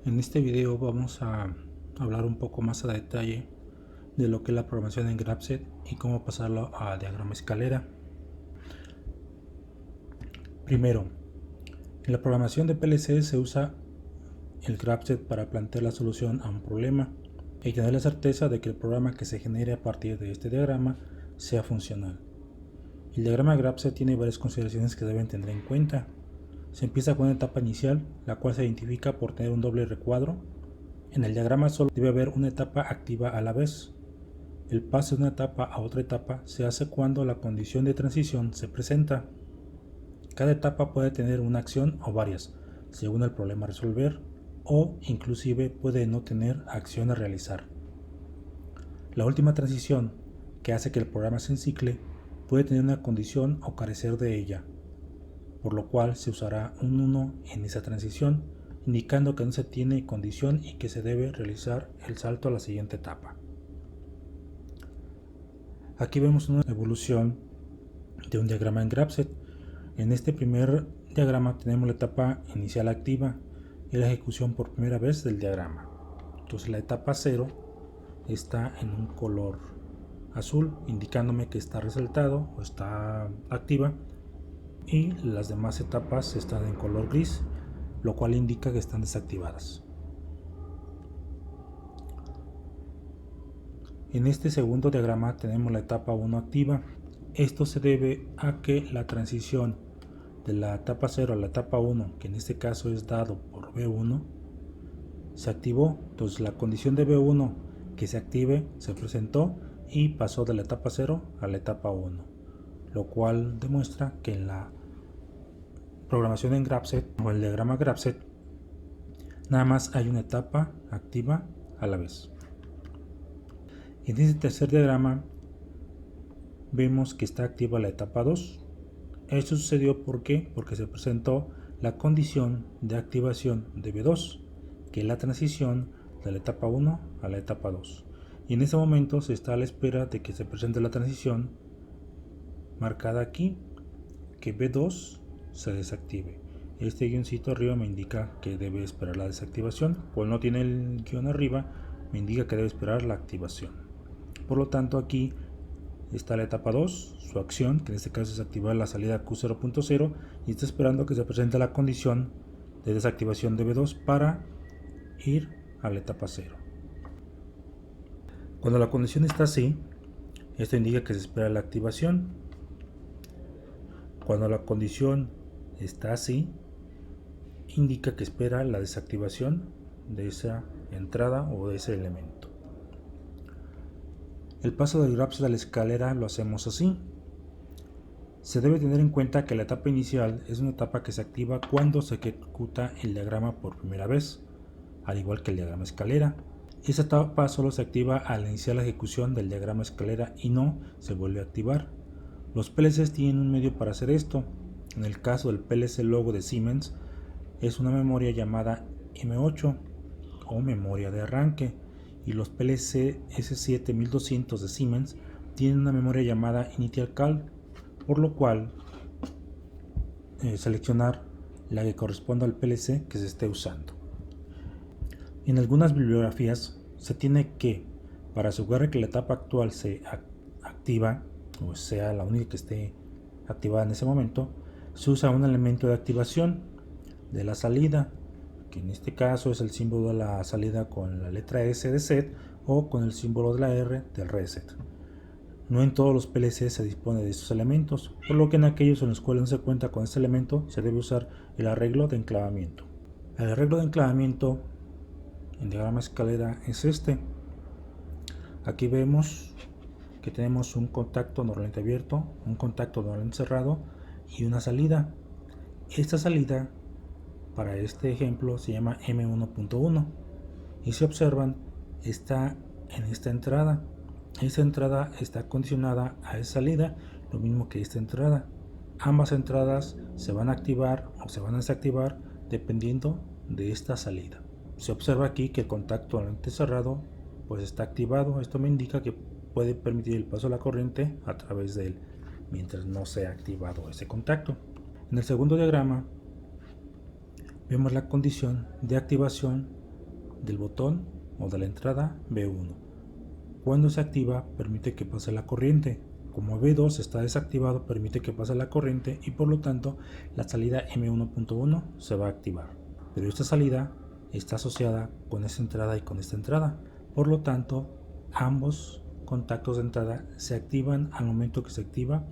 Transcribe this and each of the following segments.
En este video vamos a hablar un poco más a detalle de lo que es la programación en Grapset y cómo pasarlo a diagrama escalera. Primero, en la programación de PLC se usa el Grapset para plantear la solución a un problema y tener la certeza de que el programa que se genere a partir de este diagrama sea funcional. El diagrama Grapset tiene varias consideraciones que deben tener en cuenta. Se empieza con una etapa inicial, la cual se identifica por tener un doble recuadro. En el diagrama solo debe haber una etapa activa a la vez. El paso de una etapa a otra etapa se hace cuando la condición de transición se presenta. Cada etapa puede tener una acción o varias, según el problema a resolver, o inclusive puede no tener acción a realizar. La última transición, que hace que el programa se encicle, puede tener una condición o carecer de ella, por lo cual se usará un 1 en esa transición, indicando que no se tiene condición y que se debe realizar el salto a la siguiente etapa. Aquí vemos una evolución de un diagrama en Grapset. En este primer diagrama tenemos la etapa inicial activa y la ejecución por primera vez del diagrama. Entonces la etapa 0 está en un color azul, indicándome que está resaltado o está activa, y las demás etapas están en color gris, lo cual indica que están desactivadas. En este segundo diagrama tenemos la etapa 1 activa. Esto se debe a que la transición de la etapa 0 a la etapa 1, que en este caso es dado por B1, se activó. Entonces la condición de B1 que se active se presentó y pasó de la etapa 0 a la etapa 1, lo cual demuestra que en la programación en Grapset o el diagrama Grapset nada más hay una etapa activa a la vez. En este tercer diagrama vemos que está activa la etapa 2. Esto sucedió porque se presentó la condición de activación de B2, que es la transición de la etapa 1 a la etapa 2. Y en ese momento se está a la espera de que se presente la transición marcada aquí, que B2 se desactive. Este guioncito arriba me indica que debe esperar la desactivación, pues no tiene el guión arriba, me indica que debe esperar la activación. Por lo tanto, aquí está la etapa 2, su acción, que en este caso es activar la salida Q0.0, y está esperando que se presente la condición de desactivación de B2 para ir a la etapa 0. Cuando la condición está así, esto indica que se espera la activación. Cuando la condición está así, indica que espera la desactivación de esa entrada o de ese elemento. El paso del Grapset a la escalera lo hacemos así. Se debe tener en cuenta que la etapa inicial es una etapa que se activa cuando se ejecuta el diagrama por primera vez, al igual que el diagrama escalera. Esa etapa solo se activa al iniciar la ejecución del diagrama escalera y no se vuelve a activar. Los PLCs tienen un medio para hacer esto. En el caso del PLC Logo de Siemens, es una memoria llamada M8 o memoria de arranque, y los PLC S7-1200 de Siemens tienen una memoria llamada Initial Call, por lo cual seleccionar la que corresponda al PLC que se esté usando. En algunas bibliografías se tiene que, para asegurar que la etapa actual se activa o sea la única que esté activada en ese momento, se usa un elemento de activación de la salida, que en este caso es el símbolo de la salida con la letra S de set o con el símbolo de la R del reset. No en todos los PLC se dispone de estos elementos, por lo que en aquellos en los cuales no se cuenta con este elemento se debe usar el arreglo de enclavamiento. El arreglo de enclavamiento en diagrama escalera es este. Aquí vemos que tenemos un contacto normalmente abierto, un contacto normalmente cerrado y una salida. Esta salida para este ejemplo se llama M1.1 y si observan está en esta entrada. Esta entrada está condicionada a esa salida, lo mismo que esta entrada. Ambas entradas se van a activar o se van a desactivar dependiendo de esta salida. Se observa aquí que el contacto normalmente cerrado pues está activado. Esto me indica que puede permitir el paso de la corriente a través de él mientras no sea activado ese contacto. En el segundo diagrama vemos la condición de activación del botón o de la entrada B1. Cuando se activa, permite que pase la corriente. Como B2 está desactivado, permite que pase la corriente y por lo tanto la salida M1.1 se va a activar. Pero esta salida está asociada con esta entrada y con esta entrada. Por lo tanto, ambos contactos de entrada se activan al momento que se activa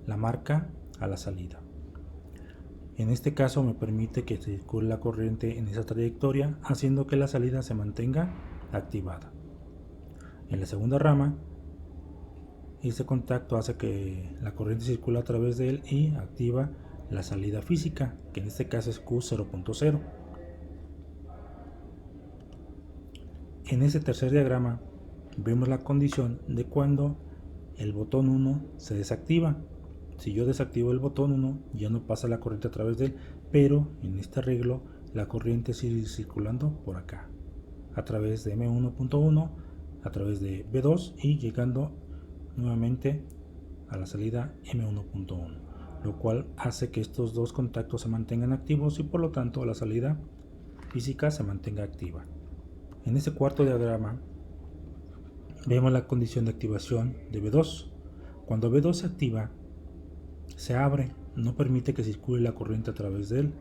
la marca a la salida. En este caso me permite que circule la corriente en esa trayectoria, haciendo que la salida se mantenga activada. En la segunda rama, este contacto hace que la corriente circule a través de él y activa la salida física, que en este caso es Q0.0. En este tercer diagrama vemos la condición de cuando el botón 1 se desactiva. Si yo desactivo el botón 1, ya no pasa la corriente a través de él, pero en este arreglo la corriente sigue circulando por acá, a través de M1.1, a través de B2 y llegando nuevamente a la salida M1.1, lo cual hace que estos dos contactos se mantengan activos y por lo tanto la salida física se mantenga activa. En este cuarto diagrama vemos la condición de activación de B2. Cuando B2 se activa, se abre, no permite que circule la corriente a través de él.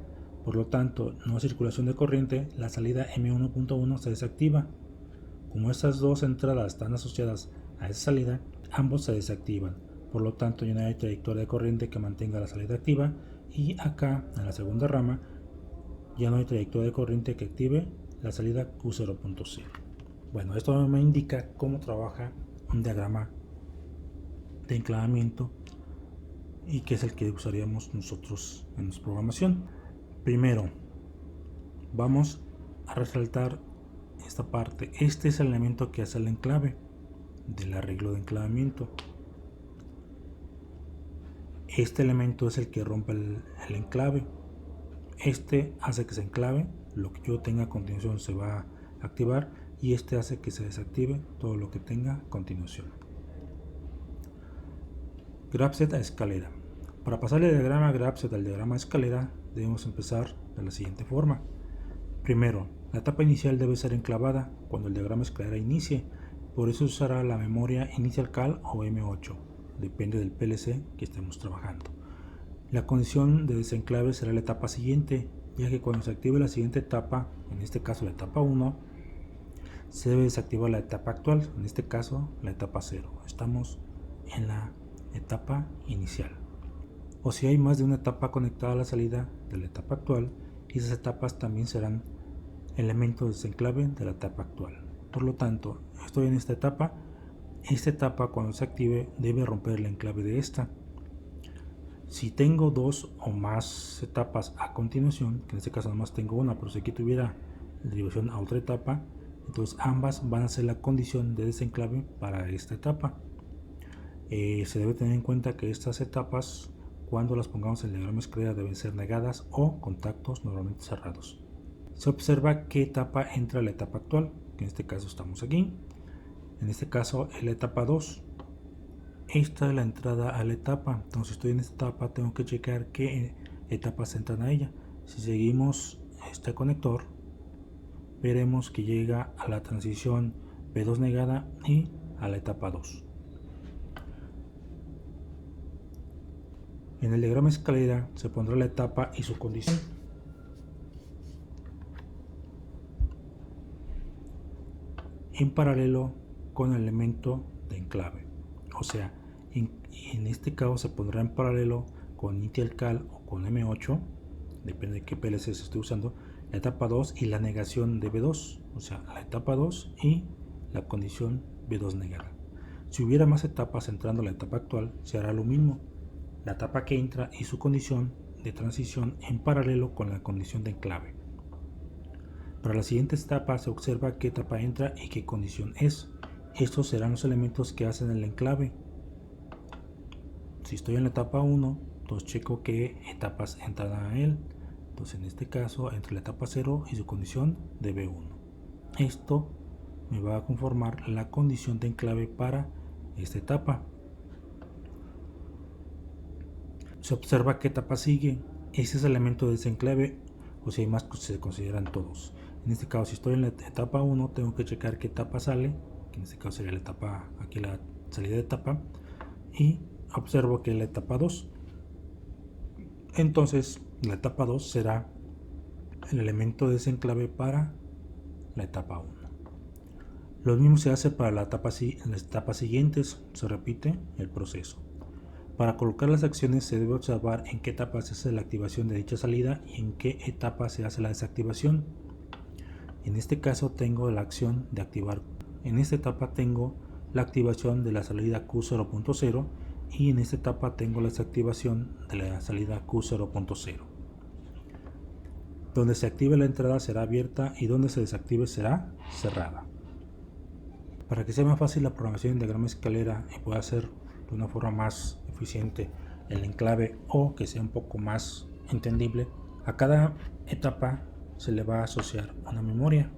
Por lo tanto, no hay circulación de corriente, la salida M1.1 se desactiva. Como estas dos entradas están asociadas a esa salida, ambos se desactivan. Por lo tanto, ya no hay trayectoria de corriente que mantenga la salida activa y acá, en la segunda rama, ya no hay trayectoria de corriente que active la salida Q0.0. Bueno, esto me indica cómo trabaja un diagrama de enclavamiento y que es el que usaríamos nosotros en nuestra programación. Primero, vamos a resaltar esta parte. Este es el elemento que hace el enclave del arreglo de enclavamiento. Este elemento es el que rompe el enclave. Este hace que se enclave, lo que yo tenga a continuación se va a activar y este hace que se desactive todo lo que tenga a continuación. Graph-Z a escalera. Para pasar el diagrama Graph-Z al diagrama escalera debemos empezar de la siguiente forma. Primero, la etapa inicial debe ser enclavada cuando el diagrama escalera inicie, por eso usará la memoria Initial Cal o M8, depende del PLC que estemos trabajando. La condición de desenclave será la etapa siguiente, ya que cuando se active la siguiente etapa, en este caso la etapa 1, se debe desactivar la etapa actual, en este caso la etapa 0. Estamos en la etapa inicial. O si hay más de una etapa conectada a la salida de la etapa actual, esas etapas también serán elementos de desenclave de la etapa actual. Por lo tanto, estoy en esta etapa cuando se active debe romper el enclave de esta. Si tengo dos o más etapas a continuación, que en este caso nomás tengo una, pero si aquí tuviera derivación a otra etapa, entonces ambas van a ser la condición de desenclave para esta etapa. Se debe tener en cuenta que estas etapas, cuando las pongamos en el diagrama escalera, deben ser negadas o contactos normalmente cerrados. Se observa qué etapa entra a la etapa actual, que en este caso estamos aquí. En este caso es la etapa 2. Esta es la entrada a la etapa, entonces estoy en esta etapa, tengo que checar qué etapas entran a ella. Si seguimos este conector, veremos que llega a la transición B2 negada y a la etapa 2. En el diagrama escalera se pondrá la etapa y su condición. En paralelo con el elemento de enclave. O sea, en este caso se pondrá en paralelo con Initial Cal o con M8, depende de qué PLC se esté usando, la etapa 2 y la negación de B2, o sea, la etapa 2 y la condición B2 negada. Si hubiera más etapas entrando a la etapa actual, se hará lo mismo, la etapa que entra y su condición de transición en paralelo con la condición de enclave. Para la siguiente etapa se observa qué etapa entra y qué condición es. Estos serán los elementos que hacen el enclave. Si estoy en la etapa 1, entonces checo qué etapas entran a él. Entonces en este caso entre la etapa 0 y su condición de B1. Esto me va a conformar la condición de enclave para esta etapa. Se observa qué etapa sigue. Ese es el elemento de desenclave, o si hay más, se consideran todos. En este caso, si estoy en la etapa 1, tengo que checar qué etapa sale, que en este caso sería la etapa, aquí la salida de etapa, y observo que es la etapa 2. Entonces, la etapa 2 será el elemento de desenclave para la etapa 1. Lo mismo se hace para las etapas siguientes, se repite el proceso. Para colocar las acciones se debe observar en qué etapa se hace la activación de dicha salida y en qué etapa se hace la desactivación. En este caso tengo la acción de activar. En esta etapa tengo la activación de la salida Q0.0 y en esta etapa tengo la desactivación de la salida Q0.0. Donde se active la entrada será abierta y donde se desactive será cerrada. Para que sea más fácil la programación en diagrama escalera y pueda ser de una forma más eficiente el enclave o que sea un poco más entendible, a cada etapa se le va a asociar una memoria.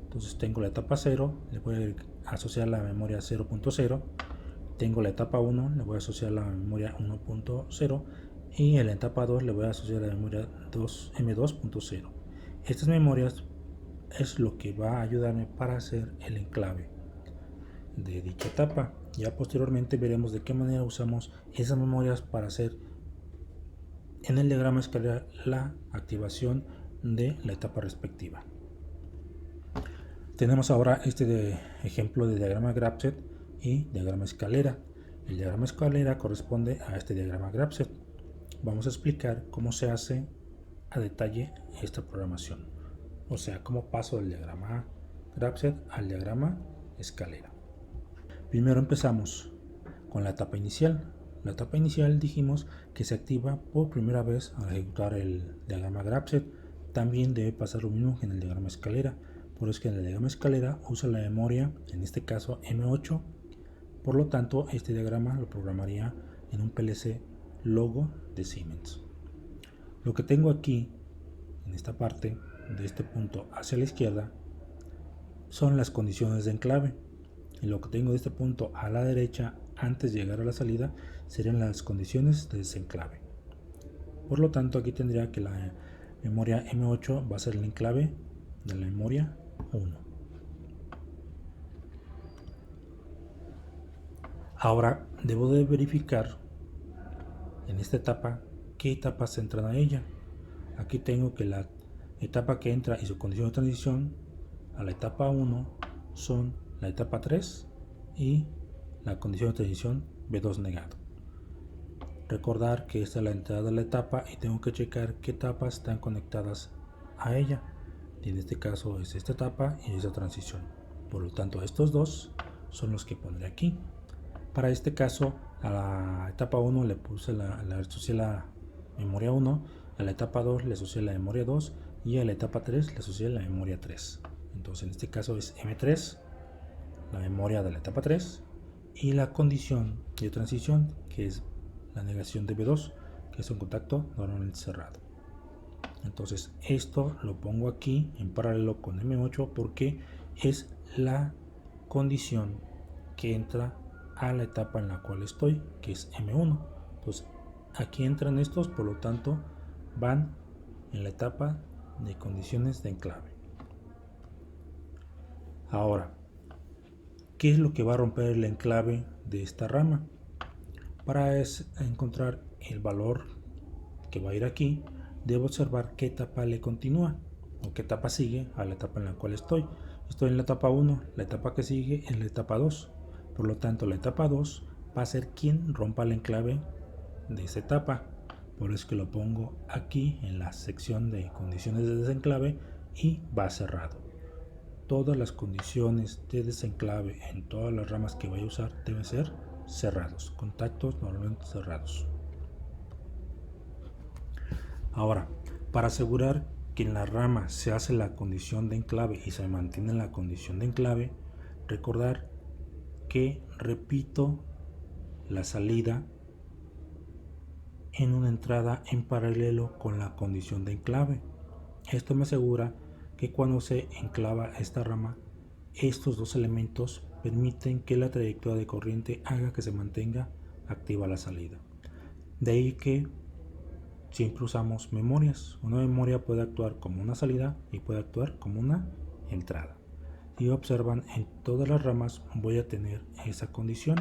Entonces tengo la etapa 0, le voy a asociar la memoria 0.0, tengo la etapa 1, le voy a asociar la memoria 1.0 y en la etapa 2 le voy a asociar la memoria M2.0. Estas memorias es lo que va a ayudarme para hacer el enclave de dicha etapa. Ya posteriormente veremos de qué manera usamos esas memorias para hacer en el diagrama escalera la activación de la etapa respectiva. Tenemos ahora este ejemplo de diagrama Grapset y diagrama escalera. El diagrama escalera corresponde a este diagrama Grapset. Vamos a explicar cómo se hace a detalle esta programación, o sea, cómo paso del diagrama Grapset al diagrama escalera. Primero empezamos con la etapa inicial. La etapa inicial dijimos que se activa por primera vez al ejecutar el diagrama Grapset. También debe pasar lo mismo que en el diagrama escalera. Por eso que en el diagrama escalera usa la memoria, en este caso M8. Por lo tanto, este diagrama lo programaría en un PLC Logo de Siemens. Lo que tengo aquí, en esta parte, de este punto hacia la izquierda, son las condiciones de enclave. Y lo que tengo de este punto a la derecha, antes de llegar a la salida, serían las condiciones de desenclave. Por lo tanto, aquí tendría que la memoria M8 va a ser el enclave de la memoria 1. Ahora debo de verificar en esta etapa qué etapas entran a ella. Aquí tengo que la etapa que entra y su condición de transición a la etapa 1 son la etapa 3 y la condición de transición B2 negado. Recordar que esta es la entrada de la etapa y tengo que checar qué etapas están conectadas a ella. Y en este caso es esta etapa y esta transición. Por lo tanto, estos dos son los que pondré aquí. Para este caso, a la etapa 1 le asocié la memoria 1, a la etapa 2 le asocié la memoria 2 y a la etapa 3 le asocié la memoria 3. Entonces en este caso es M3, la memoria de la etapa 3, y la condición de transición, que es la negación de B2, que es un contacto normalmente cerrado. Entonces esto lo pongo aquí en paralelo con M8 porque es la condición que entra a la etapa en la cual estoy, que es M1. Entonces aquí entran estos, por lo tanto van en la etapa de condiciones de enclave. Ahora, ¿qué es lo que va a romper el enclave de esta rama? Para encontrar el valor que va a ir aquí, debo observar qué etapa le continúa o qué etapa sigue a la etapa en la cual estoy. Estoy en la etapa 1, la etapa que sigue es la etapa 2. Por lo tanto, la etapa 2 va a ser quien rompa el enclave de esa etapa. Por eso que lo pongo aquí en la sección de condiciones de desenclave y va cerrado. Todas las condiciones de desenclave en todas las ramas que voy a usar deben ser cerrados, contactos normalmente cerrados. Ahora, para asegurar que en la rama se hace la condición de enclave y se mantiene la condición de enclave, recordar que repito la salida en una entrada en paralelo con la condición de enclave. Esto me asegura que cuando se enclava esta rama, estos dos elementos permiten que la trayectoria de corriente haga que se mantenga activa la salida. De ahí que siempre usamos memorias. Una memoria puede actuar como una salida y puede actuar como una entrada. Si observan, en todas las ramas voy a tener esa condición,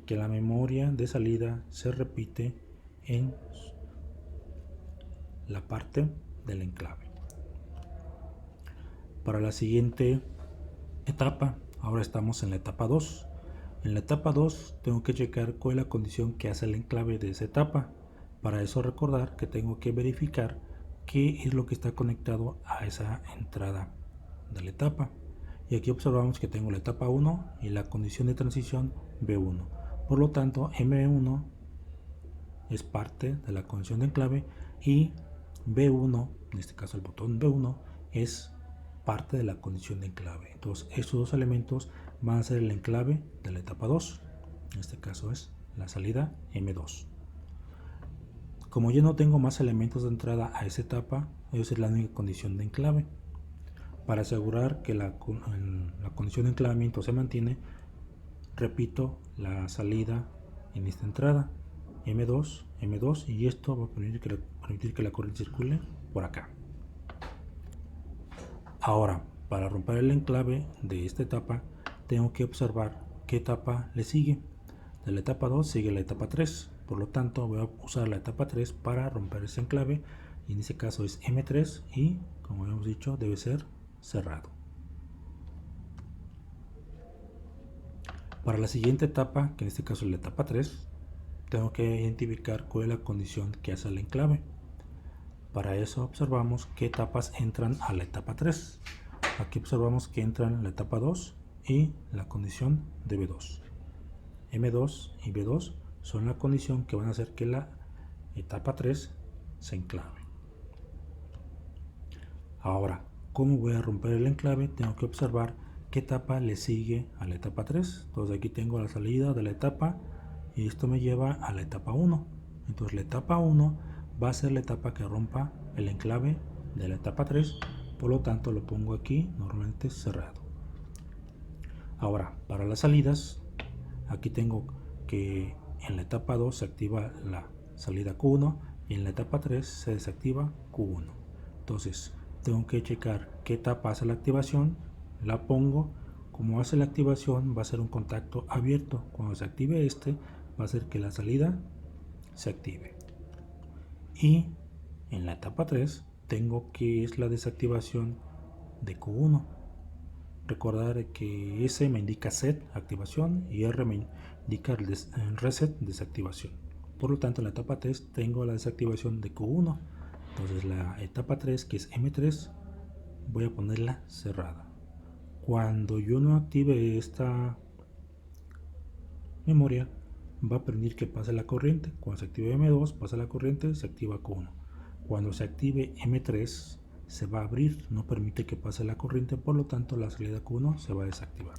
que la memoria de salida se repite en la parte del enclave. Para la siguiente etapa, ahora estamos en la etapa 2. En la etapa 2 tengo que checar cuál es la condición que hace el enclave de esa etapa. Para eso recordar que tengo que verificar qué es lo que está conectado a esa entrada de la etapa. Y aquí observamos que tengo la etapa 1 y la condición de transición B1. Por lo tanto, M1 es parte de la condición de enclave y B1, en este caso el botón B1, es parte de la condición de enclave. Entonces estos dos elementos van a ser el enclave de la etapa 2. En este caso es la salida M2. Como yo no tengo más elementos de entrada a esa etapa, esa es la única condición de enclave. Para asegurar que la condición de enclavamiento se mantiene, repito la salida en esta entrada M2, M2, y esto va a permitir que la corriente circule por acá. Ahora, para romper el enclave de esta etapa, tengo que observar qué etapa le sigue. De la etapa 2 sigue la etapa 3, por lo tanto voy a usar la etapa 3 para romper ese enclave, y en este caso es M3 y, como hemos dicho, debe ser cerrado. Para la siguiente etapa, que en este caso es la etapa 3, tengo que identificar cuál es la condición que hace el enclave. Para eso observamos qué etapas entran a la etapa 3. Aquí observamos que entran la etapa 2 y la condición de B2. M2 y B2 son la condición que van a hacer que la etapa 3 se enclave. Ahora, ¿cómo voy a romper el enclave? Tengo que observar qué etapa le sigue a la etapa 3. Entonces aquí tengo la salida de la etapa y esto me lleva a la etapa 1. Entonces la etapa 1 va a ser la etapa que rompa el enclave de la etapa 3, por lo tanto lo pongo aquí normalmente cerrado. Ahora, para las salidas, aquí tengo que en la etapa 2 se activa la salida Q1 y en la etapa 3 se desactiva Q1. Entonces tengo que checar qué etapa hace la activación, la pongo. Como hace la activación va a ser un contacto abierto. Cuando se active este va a hacer que la salida se active. Y en la etapa 3 tengo que es la desactivación de Q1. Recordar que S me indica set, activación, y R me indica reset, desactivación. Por lo tanto, en la etapa 3 tengo la desactivación de Q1. Entonces la etapa 3, que es M3, voy a ponerla cerrada. Cuando yo no active esta memoria, va a permitir que pase la corriente. Cuando se active M2, pasa la corriente, se activa Q1. Cuando se active M3, se va a abrir, no permite que pase la corriente, por lo tanto la salida Q1 se va a desactivar.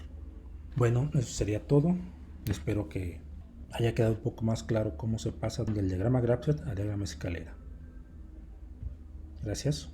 Bueno, eso sería todo. Espero que haya quedado un poco más claro cómo se pasa del diagrama Grapset al diagrama escalera. Gracias.